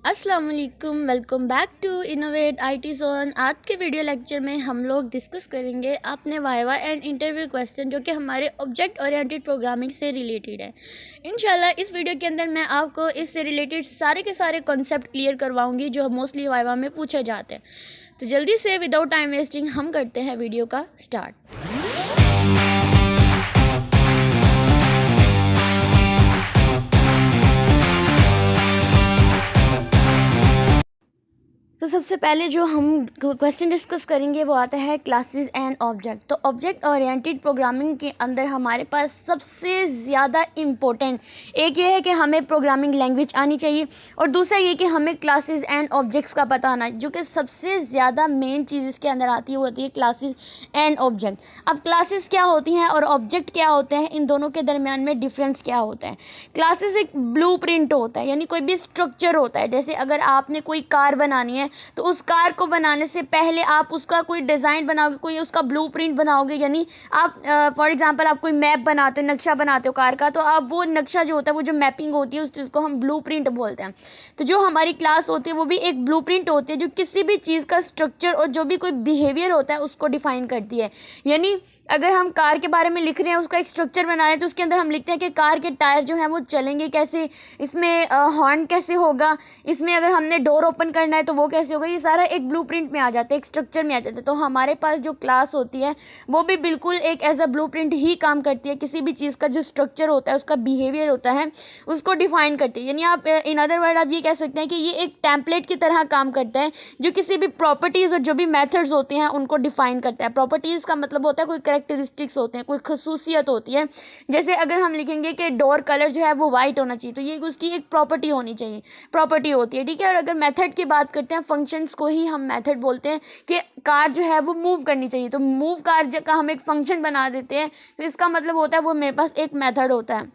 अस्सलाम वालेकुम, welcome back to innovate IT zone. आज के वीडियो लेक्चर में हम लोग डिस्कस करेंगे अपने वाइवा एंड इंटरव्यू क्वेश्चन जो कि हमारे ऑब्जेक्ट ओरिएंटेड प्रोग्रामिंग से रिलेटेड है। इंशाल्लाह इस वीडियो के अंदर मैं आपको इससे रिलेटेड सारे के सारे कॉन्सेप्ट क्लियर करवाऊंगी जो मोस्टली वाइवा में पूछे जाते हैं। तो जल्दी से विदाउट टाइम वेस्टिंग हम करते हैं वीडियो का स्टार्ट। तो सबसे पहले जो हम क्वेश्चन डिस्कस करेंगे वो आता है क्लासेस एंड ऑब्जेक्ट। तो ऑब्जेक्ट ओरिएंटेड प्रोग्रामिंग के अंदर हमारे पास सबसे ज़्यादा इम्पोर्टेंट एक ये है कि हमें प्रोग्रामिंग लैंग्वेज आनी चाहिए और दूसरा ये कि हमें क्लासेस एंड ऑब्जेक्ट्स का पता आना, जो कि सबसे ज़्यादा मेन चीज़ इसके अंदर आती है वो होती है क्लासेस एंड ऑब्जेक्ट। अब क्लासेस क्या होती हैं और ऑब्जेक्ट क्या होते हैं, इन दोनों के दरमियान में डिफरेंस क्या होता है। क्लासेस एक ब्लूप्रिंट होता है, यानी कोई भी स्ट्रक्चर होता है। जैसे अगर आपने कोई कार बनानी है तो उस कार को बनाने से पहले आप उसका कोई डिज़ाइन बनाओगे, कोई उसका ब्लूप्रिंट बनाओगे। यानी आप फॉर एग्जांपल आप कोई मैप बनाते हो, नक्शा बनाते हो कार का, तो आप वो नक्शा जो होता है, वो जो मैपिंग होती है उस चीज़ को हम ब्लूप्रिंट बोलते हैं। तो जो हमारी क्लास होती है वो भी एक ब्लूप्रिंट होती है जो किसी भी चीज़ का स्ट्रक्चर और जो भी कोई बिहेवियर होता है उसको डिफाइन करती है। यानी अगर हम कार के बारे में लिख रहे हैं, उसका एक स्ट्रक्चर बना रहे हैं, तो उसके अंदर हम लिखते हैं कि कार के टायर जो हैं वो चलेंगे कैसे, इसमें हॉर्न कैसे होगा, इसमें अगर हमने डोर ओपन करना है तो वो कैसे होगा। ये सारा एक ब्लूप्रिंट में आ जाता है, एक स्ट्रक्चर में आ जाता है। तो हमारे पास जो क्लास होती है वो भी बिल्कुल एक एज अ ब्लूप्रिंट ही काम करती है। किसी भी चीज़ का जो स्ट्रक्चर होता है, उसका बिहेवियर होता है, उसको डिफाइन करती है। यानी आप इन अदर वर्ड आप ये कह सकते हैं कि ये एक टेम्पलेट की तरह काम करता है जो किसी भी प्रॉपर्टीज़ और जो भी मेथड्स होते हैं उनको डिफाइन करता है। प्रॉपर्टीज़ का मतलब होता है कोई कैरेक्टरिस्टिक्स होते हैं, कोई खसूसियत होती है। जैसे अगर हम लिखेंगे कि डोर कलर जो है वो वाइट होना चाहिए, तो ये उसकी एक प्रॉपर्टी होनी चाहिए, प्रॉपर्टी होती है, ठीक है। और अगर मेथड की बात करते हैं, फंक्शंस को ही हम मेथड बोलते हैं कि कार जो है वो मूव करनी चाहिए, तो मूव कार का हम एक फंक्शन बना देते हैं, तो इसका मतलब होता है वो मेरे पास एक मेथड होता है।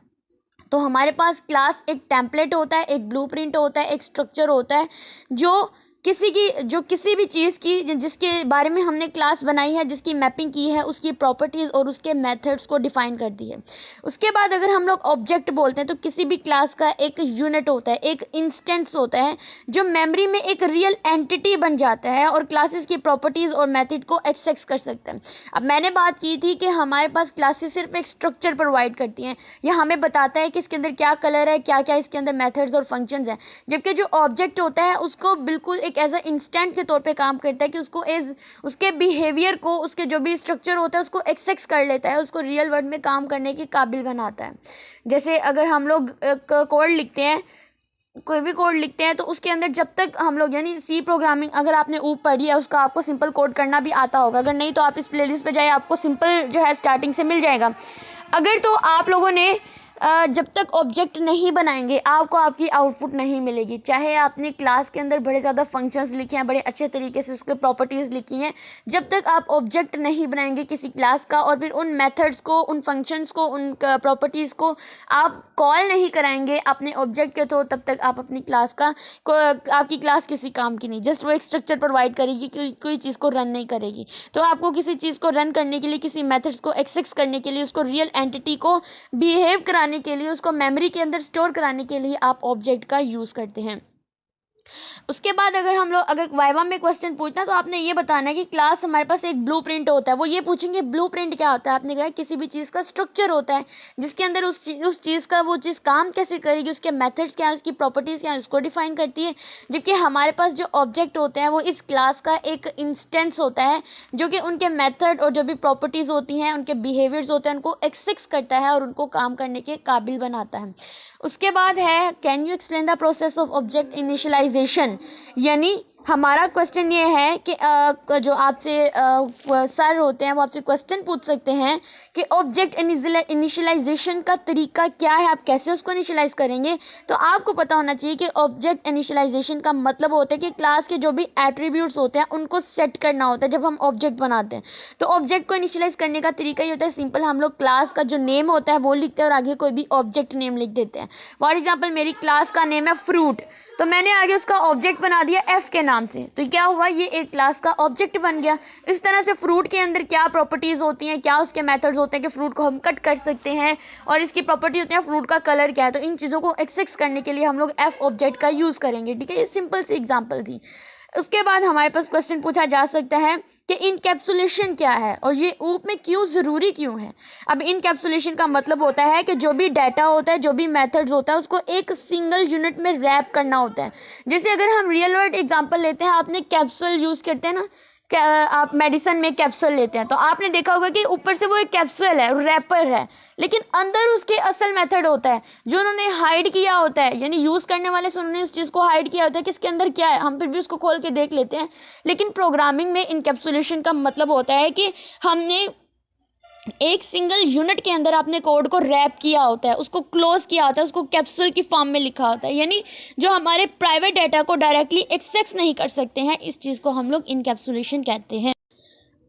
तो हमारे पास क्लास एक टेम्पलेट होता है, एक ब्लूप्रिंट होता है, एक स्ट्रक्चर होता है जो किसी भी चीज़ की जिसके बारे में हमने क्लास बनाई है, जिसकी मैपिंग की है, उसकी प्रॉपर्टीज़ और उसके मेथड्स को डिफाइन कर दी है। उसके बाद अगर हम लोग ऑब्जेक्ट बोलते हैं तो किसी भी क्लास का एक यूनिट होता है, एक इंस्टेंस होता है जो मेमोरी में एक रियल एंटिटी बन जाता है और क्लासेस की प्रॉपर्टीज़ और मेथड को एक्सेस कर सकता है। अब मैंने बात की थी कि हमारे पास क्लासेस सिर्फ एक स्ट्रक्चर प्रोवाइड करती हैं, यह हमें बताता है कि इसके अंदर क्या कलर है, क्या क्या इसके अंदर मेथड्स और फंक्शंस हैं। जबकि जो ऑब्जेक्ट होता है उसको बिल्कुल एक एज अ इंस्टेंट के तौर पे काम करता है कि उसको एज उसके बिहेवियर को, उसके जो भी स्ट्रक्चर होता है उसको एक्सेस कर लेता है, उसको रियल वर्ल्ड में काम करने के काबिल बनाता है। जैसे अगर हम लोग कोड लिखते हैं, कोई भी कोड लिखते हैं, तो उसके अंदर जब तक हम लोग, यानी सी प्रोग्रामिंग अगर आपने ऊपर पढ़ी है उसका आपको सिंपल कोड करना भी आता होगा। अगर नहीं तो आप इस प्लेलिस्ट पे जाए, आपको सिंपल जो है स्टार्टिंग से मिल जाएगा। अगर तो आप लोगों ने जब तक ऑब्जेक्ट नहीं बनाएंगे आपको आपकी आउटपुट नहीं मिलेगी। चाहे आपने क्लास के अंदर बड़े ज़्यादा फंक्शंस लिखे हैं, बड़े अच्छे तरीके से उसके प्रॉपर्टीज़ लिखी हैं, जब तक आप ऑब्जेक्ट नहीं बनाएंगे किसी क्लास का और फिर उन मेथड्स को, उन फंक्शंस को, उन प्रॉपर्टीज़ को आप कॉल नहीं कराएंगे अपने ऑब्जेक्ट के, तो तब तक आप अपनी क्लास का आपकी क्लास किसी काम की नहीं। जस्ट वो एक स्ट्रक्चर प्रोवाइड करेगी, कोई चीज़ को रन नहीं करेगी। तो आपको किसी चीज़ को रन करने के लिए, किसी मेथड्स को एक्सेस करने के लिए, उसको रियल एंटिटी को बिहेव कराने के लिए, उसको मेमोरी के अंदर स्टोर कराने के लिए आप ऑब्जेक्ट का यूज़ करते हैं। उसके बाद अगर वाइवा में क्वेश्चन पूछना तो आपने ये बताना है कि क्लास हमारे पास एक ब्लूप्रिंट होता है। वो ये पूछेंगे ब्लूप्रिंट क्या होता है, आपने कहा किसी भी चीज़ का स्ट्रक्चर होता है जिसके अंदर उस चीज़ का वो चीज़ काम कैसे करेगी, उसके मेथड्स क्या है, उसकी प्रॉपर्टीज़ क्या है, उसको डिफाइन करती है। जबकि हमारे पास जो ऑब्जेक्ट होते हैं वो इस क्लास का एक इंस्टेंस होता है जो कि उनके मेथड और जो भी प्रॉपर्टीज़ होती हैं, उनके बिहेवियर्स होते हैं, उनको एक्सेस करता है और उनको काम करने के काबिल बनाता है। उसके बाद है can you explain the process of object initialization. यानी हमारा क्वेश्चन ये है कि जो आपसे सर होते हैं वो आपसे क्वेश्चन पूछ सकते हैं कि ऑब्जेक्ट इनिशियलाइजेशन का तरीका क्या है, आप कैसे उसको इनिशियलाइज करेंगे। तो आपको पता होना चाहिए कि ऑब्जेक्ट इनिशियलाइजेशन का मतलब होता है कि क्लास के जो भी एट्रीब्यूट्स होते हैं उनको सेट करना होता है जब हम ऑब्जेक्ट बनाते हैं। तो ऑब्जेक्ट को इनिशियलाइज करने का तरीका ये होता है सिंपल, हम लोग क्लास का जो नेम होता है वो लिखते हैं और आगे कोई भी ऑब्जेक्ट नेम लिख देते हैं। फॉर एग्जाम्पल मेरी क्लास का नेम है फ्रूट, तो मैंने आगे उसका ऑब्जेक्ट बना दिया एफ के नाम से। तो क्या हुआ, ये एक क्लास का ऑब्जेक्ट बन गया। इस तरह से फ्रूट के अंदर क्या प्रॉपर्टीज़ होती हैं, क्या उसके मेथड्स होते हैं कि फ्रूट को हम कट कर सकते हैं, और इसकी प्रॉपर्टी होती है फ्रूट का कलर क्या है। तो इन चीज़ों को एक्सेस करने के लिए हम लोग एफ ऑब्जेक्ट का यूज़ करेंगे। ठीक है, ये सिंपल सी एग्जाम्पल थी। उसके बाद हमारे पास क्वेश्चन पूछा जा सकता है कि इनकैप्सुलेशन क्या है और ये ऊप में क्यों ज़रूरी क्यों है। अब इनकैप्सुलेशन का मतलब होता है कि जो भी डाटा होता है, जो भी मेथड्स होता है, उसको एक सिंगल यूनिट में रैप करना होता है। जैसे अगर हम रियल वर्ल्ड एग्जांपल लेते हैं, आपने कैप्सूल यूज़ करते हैं ना, आप मेडिसिन में कैप्सूल लेते हैं तो आपने देखा होगा कि ऊपर से वो एक कैप्सूल है, रैपर है, लेकिन अंदर उसके असल मेथड होता है जो उन्होंने हाइड किया होता है, यानी यूज़ करने वाले से उन्होंने उस चीज़ को हाइड किया होता है कि इसके अंदर क्या है। हम फिर भी उसको खोल के देख लेते हैं। लेकिन प्रोग्रामिंग में इनकैप्सुलेशन का मतलब होता है कि हमने एक सिंगल यूनिट के अंदर आपने कोड को रैप किया होता है, उसको क्लोज किया होता है, उसको कैप्सूल की फॉर्म में लिखा होता है, यानी जो हमारे प्राइवेट डाटा को डायरेक्टली एक्सेस नहीं कर सकते हैं, इस चीज़ को हम लोग इनकैप्सुलेशन कहते हैं।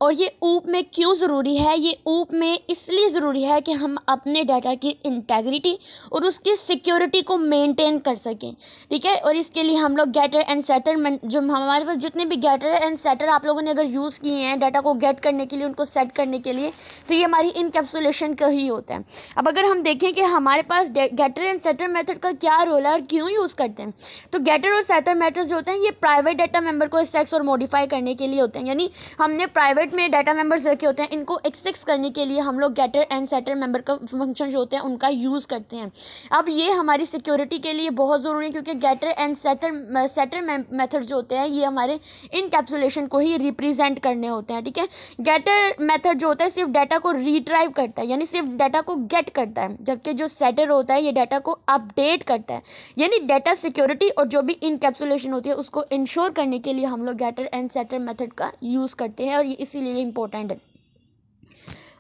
और ये ऊप में क्यों ज़रूरी है, ये ऊप में इसलिए ज़रूरी है कि हम अपने डाटा की इंटेग्रिटी और उसकी सिक्योरिटी को मेंटेन कर सकें। ठीक है, और इसके लिए हम लोग गेटर एंड सेटर, जो हमारे पास जितने भी गेटर एंड सेटर आप लोगों ने अगर यूज़ किए हैं डाटा को गेट करने के लिए, उनको सेट करने के लिए, तो ये हमारी इनकैप्सुलेशन का ही होता है। अब अगर हम देखें कि हमारे पास गेटर एंड सेटर मेथड का क्या रोल है और क्यों यूज़ करते हैं, तो गेटर और सेटर मेथड जो होते हैं ये प्राइवेट डाटा मेंबर को एक्सेस और मॉडिफाई करने के लिए होते हैं। यानी हमने प्राइवेट में डाटा मेंबर्स रखे होते हैं, इनको एक्सेस करने के लिए हम लोग गेटर एंड सेटर मेंबर का फंक्शन जो होते हैं उनका यूज़ करते हैं। अब ये हमारी सिक्योरिटी के लिए बहुत ज़रूरी है क्योंकि गेटर एंड सेटर मेथड जो होते हैं ये हमारे इनकैप्सुलेशन को ही रिप्रेजेंट करने होते हैं। ठीक है, गेटर मेथड जो होता है सिर्फ डाटा को रिट्राइव करता है, यानी सिर्फ डाटा को गेट करता है, जबकि जो सेटर होता है ये डाटा को अपडेट करता है। यानी डाटा सिक्योरिटी और जो भी इनकैप्सुलेशन होती है उसको इंश्योर करने के लिए हम लोग गेटर एंड सेटर मेथड का यूज़ करते हैं, और ये इसीलिए इंपॉर्टेंट है।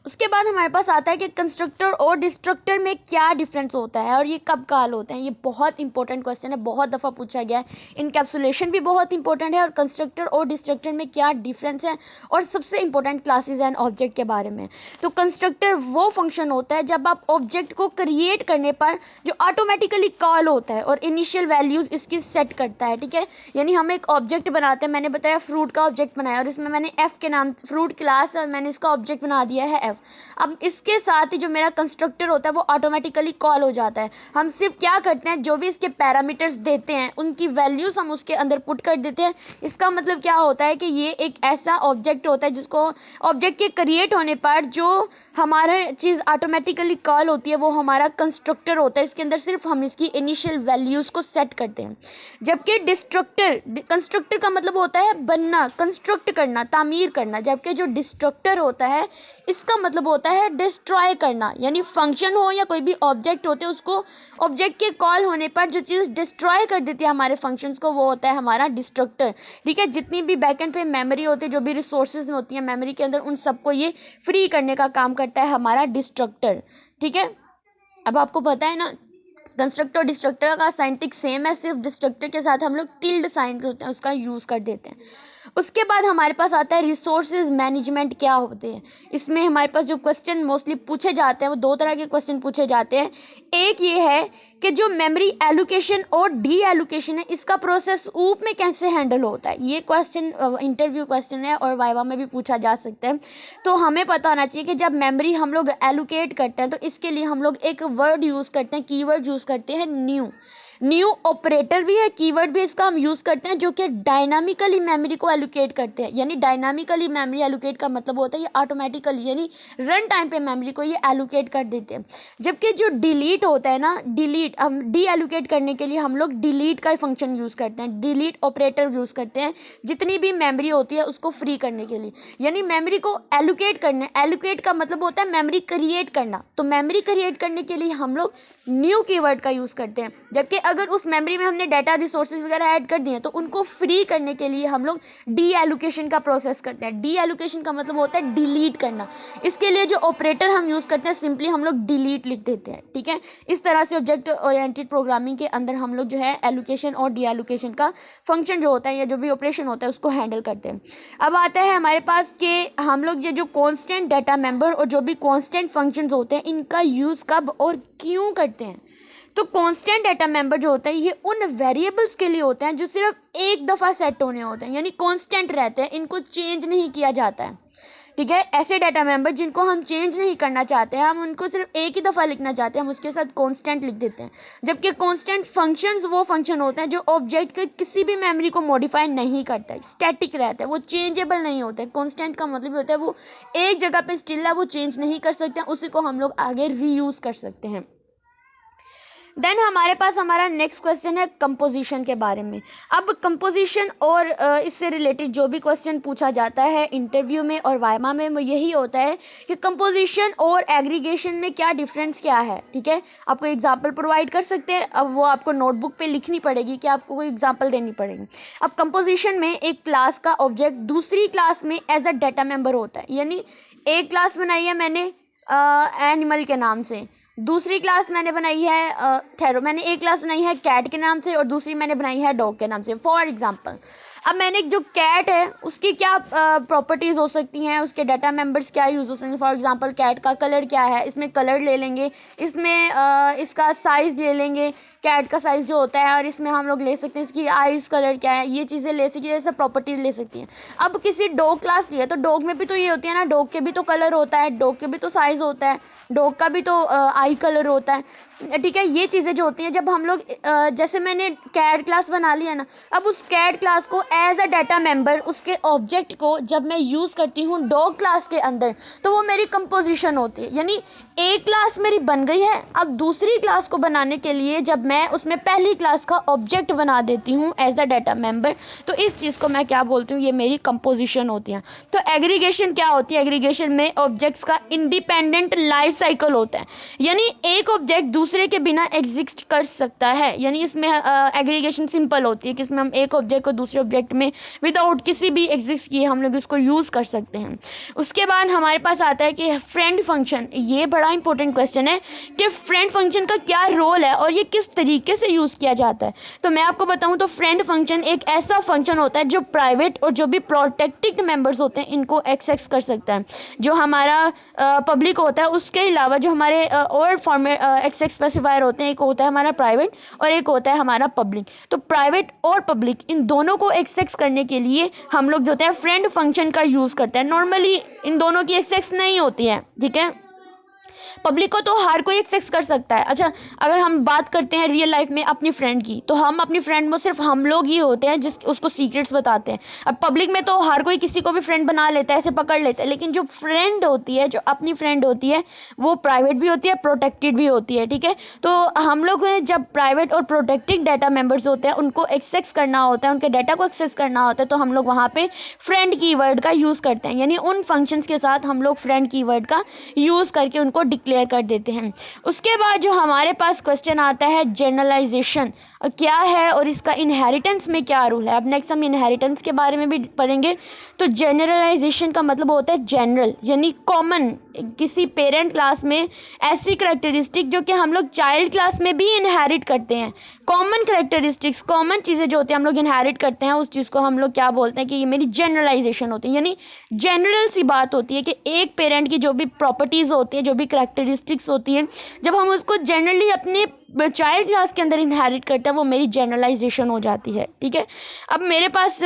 उसके बाद हमारे पास आता है कि कंस्ट्रक्टर और डिस्ट्रक्टर में क्या डिफरेंस होता है और ये कब कॉल होते हैं। ये बहुत इंपॉर्टेंट क्वेश्चन है, बहुत दफ़ा पूछा गया है। इनकैप्सुलेशन भी बहुत इंपॉर्टेंट है और कंस्ट्रक्टर और डिस्ट्रक्टर में क्या डिफरेंस है, और सबसे इंपॉर्टेंट क्लासेस एंड ऑब्जेक्ट के बारे में। तो कंस्ट्रक्टर वो फंक्शन होता है जब आप ऑब्जेक्ट को क्रिएट करने पर जो ऑटोमेटिकली कॉल होता है और इनिशियल वैल्यूज़ इसकी सेट करता है। ठीक है, यानी हम एक ऑब्जेक्ट बनाते हैं, मैंने बताया फ्रूट का ऑब्जेक्ट बनाया और इसमें मैंने एफ के नाम फ्रूट क्लास और मैंने इसका ऑब्जेक्ट बना दिया है एफ। अब इसके साथ ही जो मेरा कंस्ट्रक्टर होता है वो ऑटोमेटिकली कॉल हो जाता है। हम सिर्फ क्या करते हैं, जो भी इसके पैरामीटर्स देते हैं उनकी वैल्यूज़ हम उसके अंदर पुट कर देते हैं। इसका मतलब क्या होता है कि ये एक ऐसा ऑब्जेक्ट होता है जिसको ऑब्जेक्ट के क्रिएट होने पर जो हमारा चीज़ ऑटोमेटिकली कॉल होती है वो हमारा कंस्ट्रक्टर होता है। इसके अंदर सिर्फ हम इसकी इनिशियल वैल्यूज़ को सेट करते हैं। जबकि कंस्ट्रक्टर का मतलब होता है बनना, कंस्ट्रक्ट करना, तामीर करना, जबकि जो डिस्ट्रक्टर होता है इसका मतलब होता है डिस्ट्रॉय करना। यानी फंक्शन हो या कोई भी ऑब्जेक्ट होते हैं उसको ऑब्जेक्ट के कॉल होने पर जो चीज़ डिस्ट्रॉय कर देती है हमारे फंक्शंस को वो होता है हमारा डिस्ट्रक्टर। ठीक है, जितनी भी बैकएंड पे मेमोरी होती है, जो भी रिसोर्सेज होती हैं मेमोरी के अंदर, उन सबको ये फ्री करने का काम करता है हमारा डिस्ट्रक्टर। ठीक है, अब आपको पता है ना कंस्ट्रक्टर डिस्ट्रक्टर का साइंटिक सेम है, सिर्फ डिस्ट्रक्टर के साथ हम लोग टिल्ड साइन करते हैं, उसका यूज़ कर देते हैं। उसके बाद हमारे पास आता है रिसोर्सेज मैनेजमेंट क्या होते हैं। इसमें हमारे पास जो क्वेश्चन मोस्टली पूछे जाते हैं वो दो तरह के क्वेश्चन पूछे जाते हैं। एक ये है कि जो मेमोरी एलोकेशन और डी एलोकेशन है इसका प्रोसेस ऊप में कैसे हैंडल होता है। ये क्वेश्चन इंटरव्यू क्वेश्चन है और वाइवा में भी पूछा जा सकता है। तो हमें पता होना चाहिए कि जब मेमोरी हम लोग एलोकेट करते हैं तो इसके लिए हम लोग एक वर्ड यूज़ करते हैं, कीवर्ड यूज़ करते हैं न्यू ऑपरेटर भी है, कीवर्ड भी इसका हम यूज़ करते हैं जो कि डायनामिकली मेमोरी को एलोकेट करते हैं। यानी डायनामिकली मेमोरी एलोकेट का मतलब होता है ये ऑटोमेटिकली यानी रन टाइम पे मेमोरी को ये एलोकेट कर देते हैं। जबकि जो डिलीट होता है ना, डिलीट हम डी एलोकेट करने के लिए हम लोग डिलीट का फंक्शन यूज़ करते हैं, डिलीट ऑपरेटर यूज़ करते हैं जितनी भी मेमोरी होती है उसको फ्री करने के लिए। यानी मेमोरी को एलोकेट करना, एलोकेट का मतलब होता है मेमोरी क्रिएट करना, तो मेमोरी क्रिएट करने के लिए हम लोग न्यू कीवर्ड का यूज़ करते हैं। जबकि अगर उस मेमोरी में हमने डाटा रिसोर्सेज वगैरह ऐड कर दिए तो उनको फ्री करने के लिए हम लोग डी एलोकेशन का प्रोसेस करते हैं। डी एलोकेशन का मतलब होता है डिलीट करना। इसके लिए जो ऑपरेटर हम यूज़ करते हैं सिंपली हम लोग डिलीट लिख देते हैं। ठीक है, इस तरह से ऑब्जेक्ट ओरिएंटेड प्रोग्रामिंग के अंदर हम लोग जो है एलोकेशन और डी एलोकेशन का फंक्शन जो होता है या जो भी ऑपरेशन होता है उसको हैंडल करते हैं। अब आता है हमारे पास कि हम लोग ये जो कॉन्स्टेंट डाटा मेंबर और जो भी कॉन्स्टेंट फंक्शंस होते हैं इनका यूज़ कब और क्यों करते हैं। तो कांस्टेंट डाटा मेंबर जो होता है ये उन वेरिएबल्स के लिए होते हैं जो सिर्फ एक दफ़ा सेट होने होते हैं, यानी कांस्टेंट रहते हैं, इनको चेंज नहीं किया जाता है। ठीक है, ऐसे डाटा मेंबर जिनको हम चेंज नहीं करना चाहते हैं, हम उनको सिर्फ एक ही दफ़ा लिखना चाहते हैं, हम उसके साथ कांस्टेंट लिख देते हैं। जबकि कांस्टेंट फंक्शंस वो फंक्शन होते हैं जो ऑब्जेक्ट के किसी भी मेमोरी को मॉडिफाई नहीं करता है, स्टैटिक रहता है, वो चेंजेबल नहीं होता है। कांस्टेंट का मतलब होता है वो एक जगह पे स्टिल है, वो चेंज नहीं कर सकते हैं, उसी को हम लोग आगे रीयूज़ कर सकते हैं। देन हमारे पास हमारा नेक्स्ट क्वेश्चन है कंपोजिशन के बारे में। अब कंपोजिशन और इससे रिलेटेड जो भी क्वेश्चन पूछा जाता है इंटरव्यू में और वाइवा में, वो यही होता है कि कंपोजिशन और एग्रीगेशन में क्या डिफरेंस क्या है। ठीक है, आपको एग्जांपल प्रोवाइड कर सकते हैं, अब वो आपको नोटबुक पे लिखनी पड़ेगी कि आपको कोई एग्जांपल देनी पड़ेगी। अब कंपोजिशन में एक क्लास का ऑब्जेक्ट दूसरी क्लास में एज अ डाटा मेंबर होता है, यानी एक क्लास बनाई है मैंने एनिमल के नाम से, दूसरी क्लास मैंने बनाई है मैंने एक क्लास बनाई है कैट के नाम से और दूसरी मैंने बनाई है डॉग के नाम से। फॉर एग्जांपल, अब मैंने जो कैट है उसकी क्या प्रॉपर्टीज़ हो सकती हैं, उसके डाटा मेंबर्स क्या यूज़ हो सकते हैं। फॉर एग्जांपल कैट का कलर क्या है, इसमें कलर ले लेंगे, इसमें इसका साइज़ ले लेंगे, कैट का साइज़ जो होता है, और इसमें हम लोग ले सकते हैं इसकी आइज़ कलर क्या है, ये चीज़ें ले सकती है, जैसे प्रॉपर्टीज़ ले सकती हैं। अब किसी डॉग क्लास लिया तो डॉग में भी तो ये होती है ना, डॉग के भी तो कलर होता है, डॉग के भी तो साइज़ होता है, डॉग का भी तो आई कलर होता है। ठीक है, ये चीज़ें जो होती हैं जब हम लोग जैसे मैंने कैट क्लास बना लिया ना, अब उस कैट क्लास को एज अ डाटा मेंबर उसके ऑब्जेक्ट को जब मैं यूज़ करती हूँ डॉग क्लास के अंदर, तो वो मेरी कंपोजिशन होती है, यानी एक क्लास मेरी बन गई है। अब दूसरी क्लास को बनाने के लिए जब मैं उसमें पहली क्लास का ऑब्जेक्ट बना देती हूँ एज अ डाटा मेंबर, तो इस चीज़ को मैं क्या बोलती हूँ, ये मेरी कंपोजिशन होती है। तो एग्रीगेशन क्या होती है, एग्रीगेशन में ऑब्जेक्ट्स का इंडिपेंडेंट लाइफ साइकिल होता है, यानी एक ऑब्जेक्ट दूसरे के बिना एग्जिस्ट कर सकता है। यानी इसमें एग्रीगेशन सिंपल होती है कि इसमें हम एक ऑब्जेक्ट को दूसरे ऑब्जेक्ट में विदाउट किसी भी एग्जिस्ट किए हम लोग इसको यूज़ कर सकते हैं। उसके बाद हमारे पास आता है कि फ्रेंड फंक्शन, ये बड़ा इंपॉर्टेंट क्वेश्चन है कि फ्रेंड फंक्शन का क्या रोल है और ये किस तरीके से यूज़ किया जाता है। तो मैं आपको बताऊं तो फ्रेंड फंक्शन एक ऐसा फंक्शन होता है जो प्राइवेट और जो भी प्रोटेक्टेड मेंबर्स होते हैं इनको एक्सेस कर सकता है। जो हमारा पब्लिक होता है उसके अलावा जो हमारे और फॉर्मेट एक्सेस स्पेसिफायर होते हैं, एक होता है हमारा प्राइवेट और एक होता है हमारा पब्लिक। तो प्राइवेट और पब्लिक इन दोनों को एक्सेस करने के लिए हम लोग जो होते हैं फ्रेंड फंक्शन का यूज़ करते हैं। नॉर्मली इन दोनों की एक्सेस नहीं होती है। ठीक है, पब्लिक को तो हर कोई एक्सेस कर सकता है। अच्छा, अगर हम बात करते हैं रियल लाइफ में अपनी फ्रेंड की, तो हम अपनी फ्रेंड में सिर्फ हम लोग ही होते हैं जिस उसको सीक्रेट्स बताते हैं। अब पब्लिक में तो हर कोई किसी को भी फ्रेंड बना लेता है, ऐसे पकड़ लेता है, लेकिन जो फ्रेंड होती है, जो अपनी फ्रेंड होती है, वो प्राइवेट भी होती है, प्रोटेक्टेड भी होती है। ठीक है, तो हम लोग जब प्राइवेट और प्रोटेक्टेड डाटा मेंबर्स होते हैं उनको एक्सेस करना होता है, उनके डाटा को एक्सेस करना होता है, तो हम लोग वहाँ पे फ्रेंड कीवर्ड का यूज़ करते हैं, यानी उन फंक्शंस के साथ हम लोग फ्रेंड कीवर्ड का यूज़ करके उनको डिक्लेयर कर देते हैं। उसके बाद जो हमारे पास क्वेश्चन आता है जनरलाइजेशन क्या है और इसका इनहेरिटेंस में क्या रूल है। अब नेक्स्ट हम इनहेरिटेंस के बारे में भी पढ़ेंगे। तो जनरलाइजेशन का मतलब होता है जनरल, यानी कॉमन, किसी पेरेंट क्लास में ऐसी करैक्टरिस्टिक जो कि हम लोग चाइल्ड क्लास में भी इनहेरिट करते हैं। कॉमन करैक्टरिस्टिक्स, कॉमन चीज़ें जो होती हैं हम लोग इनहेरिट करते हैं, उस चीज़ को हम लोग क्या बोलते हैं कि ये मेरी जनरलाइजेशन होती है, यानी जनरल सी बात होती है कि एक पेरेंट की जो भी प्रॉपर्टीज़ होती है, जो भी करैक्टरिस्टिक्स होती हैं, जब हम उसको जनरली अपने चाइल्ड क्लास के अंदर इनहेरिट करते हैं, वो मेरी जनरलाइजेशन हो जाती है। ठीक है, अब मेरे पास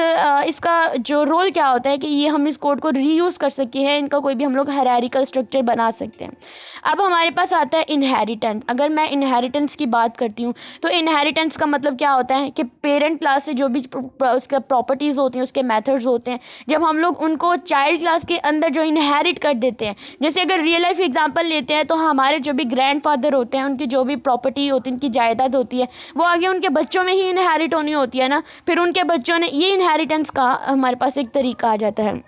इसका जो रोल क्या होता है कि ये हम इस कोड को रीयूज़ कर सकते हैं, इनका कोई भी हम लोग हायरार्किकल स्ट्रक्चर बना सकते हैं। अब हमारे पास आता है इनहेरिटेंस। अगर मैं इनहेरिटेंस की बात करती हूँ तो इनहेरिटेंस का मतलब क्या होता है कि पेरेंट क्लास से जो भी उसका प्रॉपर्टीज़ होती हैं, उसके मेथड्स होते हैं, जब हम लोग उनको चाइल्ड क्लास के अंदर जो इनहेरिट कर देते हैं, जैसे अगर रियल लाइफ एग्जांपल लेते हैं तो हमारे जो भी ग्रैंडफादर होते हैं उनकी जो भी प्रॉपर्टी होती है, उनकी जायदाद होती है, वो आगे उनके बच्चों में ही इनहेरिट होनी होती है ना, फिर उनके बच्चों ने, ये इनहेरिटेंस का हमारे पास एक तरीका आ जाता है।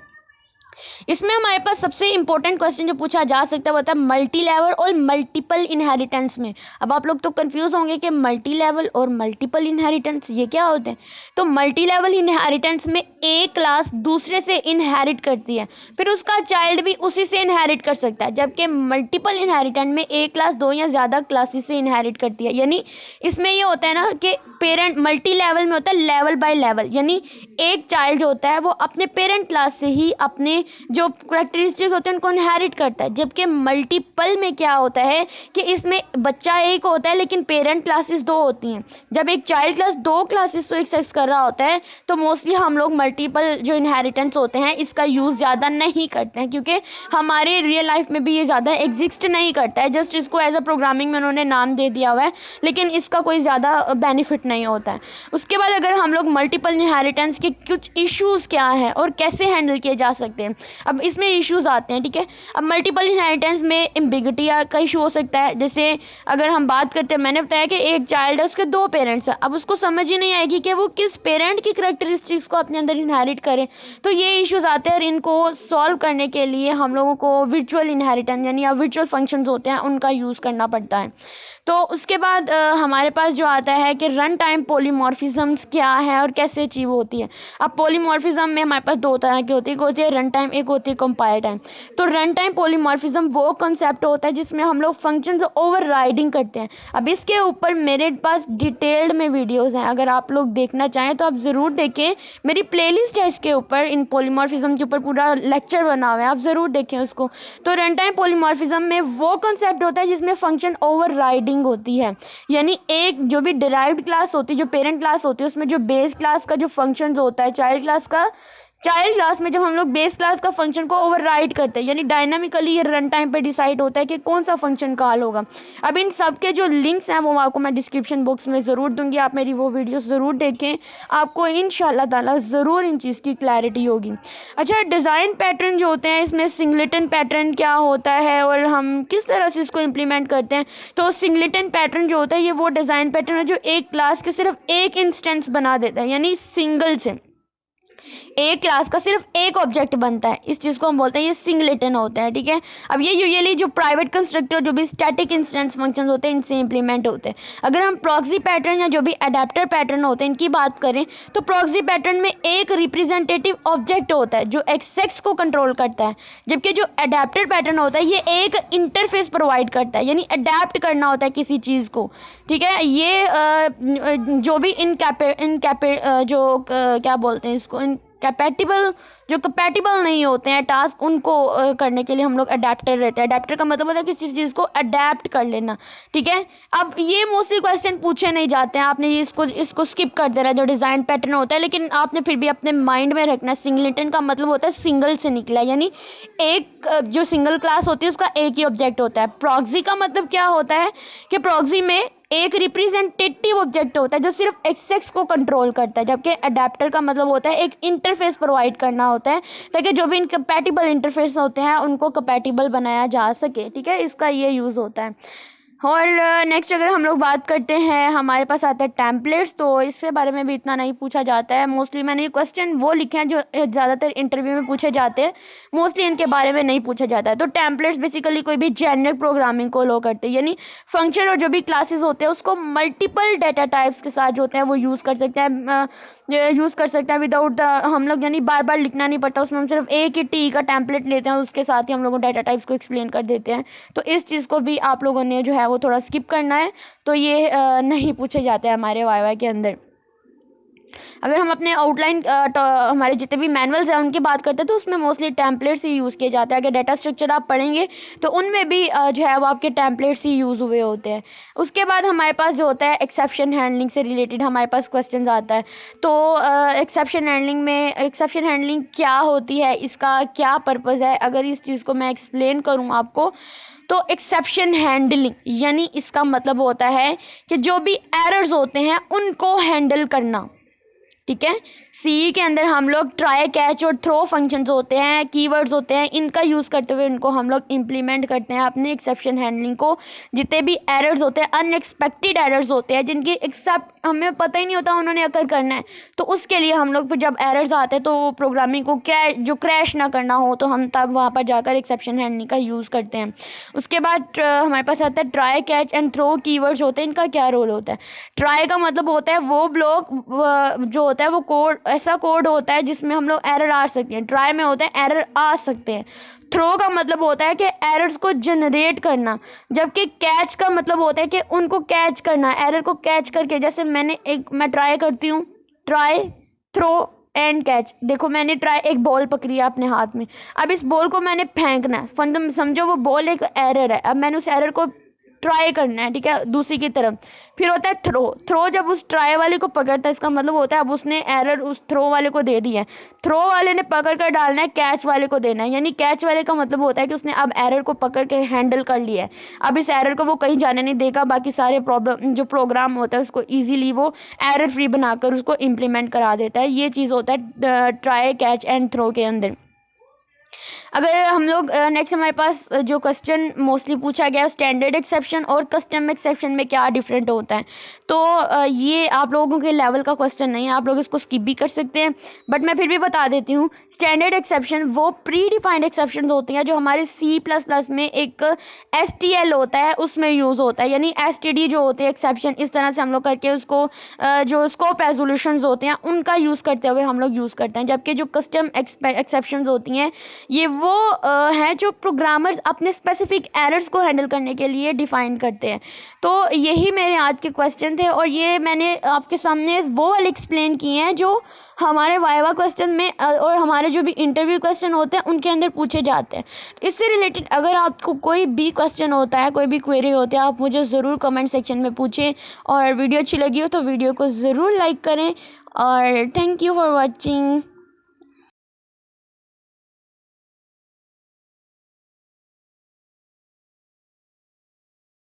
इसमें हमारे पास सबसे इंपॉर्टेंट क्वेश्चन जो पूछा जा सकता है वो होता है मल्टी लेवल और मल्टीपल इनहेरिटेंस में। अब आप लोग तो कंफ्यूज होंगे कि मल्टी लेवल और मल्टीपल इनहेरिटेंस ये क्या होते हैं। तो मल्टी लेवल इनहेरिटेंस में एक क्लास दूसरे से इनहेरिट करती है, फिर उसका चाइल्ड भी उसी से इनहेरिट कर सकता है, जबकि मल्टीपल इनहेरिटेंस में एक क्लास दो या ज़्यादा क्लासेस से इनहेरिट करती है। यानी इसमें ये होता है ना कि पेरेंट मल्टी लेवल में होता है लेवल बाय लेवल, यानी एक चाइल्ड जो होता है वो अपने पेरेंट क्लास से ही अपने जो करैक्टरिस्टिक्स होते हैं उनको इनहेरिट करता है। जबकि मल्टीपल में क्या होता है कि इसमें बच्चा एक होता है लेकिन पेरेंट क्लासेस दो होती हैं। जब एक चाइल्ड क्लास दो क्लासेस को एक्सेस कर रहा होता है तो मोस्टली हम लोग मल्टीपल जो इनहेरिटेंस होते हैं इसका यूज़ ज़्यादा नहीं करते हैं, क्योंकि हमारे रियल लाइफ में भी ये ज़्यादा एग्जिस्ट नहीं करता है। जस्ट इसको एज अ प्रोग्रामिंग में उन्होंने नाम दे दिया हुआ है, लेकिन इसका कोई ज़्यादा बेनिफिट नहीं होता है। उसके बाद अगर हम लोग मल्टीपल इनहेरिटेंस के कुछ इश्यूज़ क्या हैं और कैसे हैंडल किए जा सकते हैं, अब इसमें इश्यूज़ आते हैं। ठीक है, अब मल्टीपल इनहेरिटेंस में एम्बिग्युइटी का इशू हो सकता है। जैसे अगर हम बात करते हैं, मैंने बताया कि एक चाइल्ड है, उसके दो पेरेंट्स हैं, अब उसको समझ ही नहीं आएगी कि वो किस पेरेंट की करैक्टरिस्टिक्स को अपने अंदर इनहेरिट करें। तो ये इश्यूज़ आते हैं और इनको सॉल्व करने के लिए हम लोगों को वर्चुअल इनहेरिटेंस यानी वर्चुअल फंक्शंस होते हैं उनका यूज़ करना पड़ता है। तो उसके बाद हमारे पास जो आता है कि रन टाइम पॉलीमॉर्फिज्म्स क्या है और कैसे अचीव होती है। अब पॉलीमॉर्फिज्म में हमारे पास दो तरह की होती है, एक होती है रन टाइम, एक होती है कंपाइल टाइम। तो रन टाइम पॉलीमॉर्फिज्म वो कंसेप्ट होता है जिसमें हम लोग फंक्शंस ओवरराइडिंग करते हैं। अब इसके ऊपर मेरे पास डिटेल्ड में वीडियोज़ हैं, अगर आप लोग देखना चाहें तो आप ज़रूर देखें। मेरी प्लेलिस्ट है इसके ऊपर, इन पॉलीमॉर्फिज्म के ऊपर पूरा लेक्चर बना हुआ है, आप ज़रूर देखें उसको। तो रन टाइम पॉलीमॉर्फिज्म में वो कंसेप्ट होता है जिसमें फंक्शन ओवरराइडिंग होती है, यानी एक जो भी डिराइव्ड क्लास होती है, जो पेरेंट क्लास होती है, उसमें जो बेस क्लास का जो फंक्शंस होता है चाइल्ड क्लास में जब हम लोग बेस क्लास का फंक्शन को ओवरराइड करते हैं, यानी डायनामिकली ये रन टाइम पे डिसाइड होता है कि कौन सा फंक्शन कॉल होगा। अब इन सब के जो लिंक्स हैं वो आपको मैं डिस्क्रिप्शन बॉक्स में ज़रूर दूंगी, आप मेरी वो वीडियो ज़रूर देखें, आपको इंशाल्लाह ताला ज़रूर इन चीज़ की क्लैरिटी होगी। अच्छा, डिज़ाइन पैटर्न जो होते हैं इसमें सिंगलेटन पैटर्न क्या होता है और हम किस तरह से इसको इम्प्लीमेंट करते हैं। तो सिंगलेटन पैटर्न जो होता है ये वो डिज़ाइन पैटर्न है जो एक क्लास के सिर्फ एक इंस्टेंस बना देता है, यानी सिंगल से एक क्लास का सिर्फ एक ऑब्जेक्ट बनता है। इस चीज़ को हम बोलते हैं ये सिंगलेटन होता है। ठीक है, अब ये यूजुअली जो प्राइवेट कंस्ट्रक्टर जो भी स्टैटिक इंस्टेंस फंक्शंस होते हैं इनसे इंप्लीमेंट होते हैं। अगर हम प्रॉक्सी पैटर्न या जो भी अडेप्टर पैटर्न होते हैं इनकी बात करें तो प्रॉक्सी पैटर्न में एक रिप्रेजेंटेटिव ऑब्जेक्ट होता है जो एक्सेस को कंट्रोल करता है, जबकि जो अडेप्टर पैटर्न होता है ये एक इंटरफेस प्रोवाइड करता है, यानी अडेप्ट करना होता है किसी चीज़ को। ठीक है, ये जो भी क्या बोलते हैं इसको, जो कंपैटिबल नहीं होते हैं टास्क, उनको करने के लिए हम लोग अडेप्टर रहते हैं। अडेप्टर का मतलब होता है किसी चीज़ को अडेप्ट कर लेना। ठीक है, अब ये मोस्टली क्वेश्चन पूछे नहीं जाते हैं, आपने ये इसको स्किप कर देना जो डिज़ाइन पैटर्न होता है, लेकिन आपने फिर भी अपने माइंड में रखना। सिंगलेटन का मतलब होता है सिंगल से निकला, यानी एक जो सिंगल क्लास होती है उसका एक ही ऑब्जेक्ट होता है। प्रॉक्सी का मतलब क्या होता है कि प्रॉक्सी में एक रिप्रेजेंटेटिव ऑब्जेक्ट होता है जो सिर्फ एक्सेस को कंट्रोल करता है, जबकि अडेप्टर का मतलब होता है एक इंटरफेस प्रोवाइड करना होता है ताकि जो भी इनकम्पैटिबल इंटरफेस होते हैं उनको कंपैटिबल बनाया जा सके। ठीक है, इसका ये यूज़ होता है। और नेक्स्ट अगर हम लोग बात करते हैं, हमारे पास आता है टेम्पलेट्स, तो इसके बारे में भी इतना नहीं पूछा जाता है। मोस्टली मैंने ये क्वेश्चन वो लिखे हैं जो ज़्यादातर इंटरव्यू में पूछे जाते हैं, मोस्टली इनके बारे में नहीं पूछा जाता है। तो टेम्पलेट्स बेसिकली कोई भी जेनेरिक प्रोग्रामिंग को लो करते हैं, यानी फंक्शन और जो भी क्लासेस होते हैं उसको मल्टीपल डाटा टाइप्स के साथ जो होते हैं वो यूज़ कर सकते हैं विदाउट हम लोग, यानी बार बार लिखना नहीं पड़ता उसमें, हम सिर्फ एक ही टी का टेम्पलेट लेते हैं, उसके साथ ही हम लोगों डाटा टाइप्स को एक्सप्लेन कर देते हैं। तो इस चीज़ को भी आप लोगों ने जो है वो थोड़ा स्किप करना है, तो ये नहीं पूछे जाते हैं हमारे वाईवा के अंदर। अगर हम अपने आउटलाइन हमारे जितने भी मैनुअल्स हैं उनकी बात करते हैं तो उसमें मोस्टली टेम्पलेट्स ही यूज़ किए जाते हैं। अगर डाटा स्ट्रक्चर आप पढ़ेंगे तो उनमें भी जो है वो आपके टेम्पलेट्स ही यूज़ हुए होते हैं। उसके बाद हमारे पास जो होता है एक्सेप्शन हैंडलिंग से रिलेटेड हमारे पास क्वेश्चन आता है। तो एक्सेप्शन हैंडलिंग क्या होती है, इसका क्या पर्पज़ है, अगर इस चीज़ को मैं एक्सप्लेन करूँ आपको तो एक्सेप्शन हैंडलिंग यानी इसका मतलब होता है कि जो भी एरर्स होते हैं उनको हैंडल करना। ठीक है, सी के अंदर हम लोग ट्राई, कैच और थ्रो फंक्शंस होते हैं, कीवर्ड्स होते हैं, इनका यूज़ करते हुए इनको हम लोग इम्प्लीमेंट करते हैं अपने एक्सेप्शन हैंडलिंग को। जितने भी एरर्स होते हैं, अनएक्सपेक्टेड एरर्स होते हैं जिनकी एक्सेप्ट हमें पता ही नहीं होता उन्होंने अगर करना है, तो उसके लिए हम लोग फिर जब एरर्स आते हैं तो प्रोग्रामिंग को क्रैश ना करना हो तो हम तब वहाँ पर जाकर एक्सेप्शन हैंडलिंग का यूज़ करते हैं। उसके बाद हमारे पास आता है try, catch and throw keywords होते हैं, इनका क्या रोल होता है। ट्राई का मतलब होता है वो ब्लॉक जो होता है वो कोड, ऐसा कोड होता है जिसमें हम लोग एरर आ सकते हैं। ट्राई में होता है एरर आ सकते हैं। थ्रो का मतलब होता है कि एरर्स को जनरेट करना, जबकि कैच का मतलब होता है कि उनको कैच करना, एरर को कैच करके, जैसे मैं ट्राई करती हूँ, ट्राई थ्रो एंड कैच। देखो मैंने ट्राई, एक बॉल पकड़ी है अपने हाथ में, अब इस बॉल को मैंने फेंकना है, समझो वो बॉल एक एरर है, अब मैंने उस एरर को ट्राई करना है, ठीक है, दूसरी की तरफ। फिर होता है थ्रो। थ्रो जब उस ट्राई वाले को पकड़ता है, इसका मतलब होता है अब उसने एरर उस थ्रो वाले को दे दिया है, थ्रो वाले ने पकड़ कर डालना है, कैच वाले को देना है, यानी कैच वाले का मतलब होता है कि उसने अब एरर को पकड़ के हैंडल कर लिया है, अब इस एरर को वो कहीं जाने नहीं देगा, बाकी सारे प्रॉब्लम जो प्रोग्राम होता है उसको ईजिली वो एरर फ्री बनाकर उसको इम्प्लीमेंट करा देता है। ये चीज़ होता है ट्राई कैच एंड थ्रो के अंदर। अगर हम लोग नेक्स्ट हमारे पास जो क्वेश्चन मोस्टली पूछा गया है, स्टैंडर्ड एक्सेप्शन और कस्टम एक्सेप्शन में क्या डिफरेंट होता है, तो ये आप लोगों के लेवल का क्वेश्चन नहीं है, आप लोग इसको स्किप भी कर सकते हैं, बट मैं फिर भी बता देती हूँ। स्टैंडर्ड एक्सेप्शन वो प्री डिफाइंड एक्सेप्शन होती हैं जो हमारे C++ में एक STL होता है उसमें यूज़ होता है, यानी STD जो होते हैं एक्सेप्शन, इस तरह से हम लोग करके उसको जो स्कोप रेजोल्यूशंस होते हैं उनका यूज़ करते हुए हम लोग यूज़ करते हैं। जबकि जो कस्टम एक्सेप्शन होती हैं ये वो हैं जो प्रोग्रामर्स अपने स्पेसिफिक एरर्स को हैंडल करने के लिए डिफ़ाइन करते हैं। तो यही मेरे आज के क्वेश्चन थे और ये मैंने आपके सामने वो वाले एक्सप्लेन किए हैं जो हमारे वाइवा क्वेश्चन में और हमारे जो भी इंटरव्यू क्वेश्चन होते हैं उनके अंदर पूछे जाते हैं। इससे रिलेटेड अगर आपको कोई भी क्वेश्चन होता है, कोई भी क्वेरी होती है, आप मुझे ज़रूर कमेंट सेक्शन में पूछें, और वीडियो अच्छी लगी हो तो वीडियो को ज़रूर लाइक करें, और थैंक यू फॉर वॉचिंग।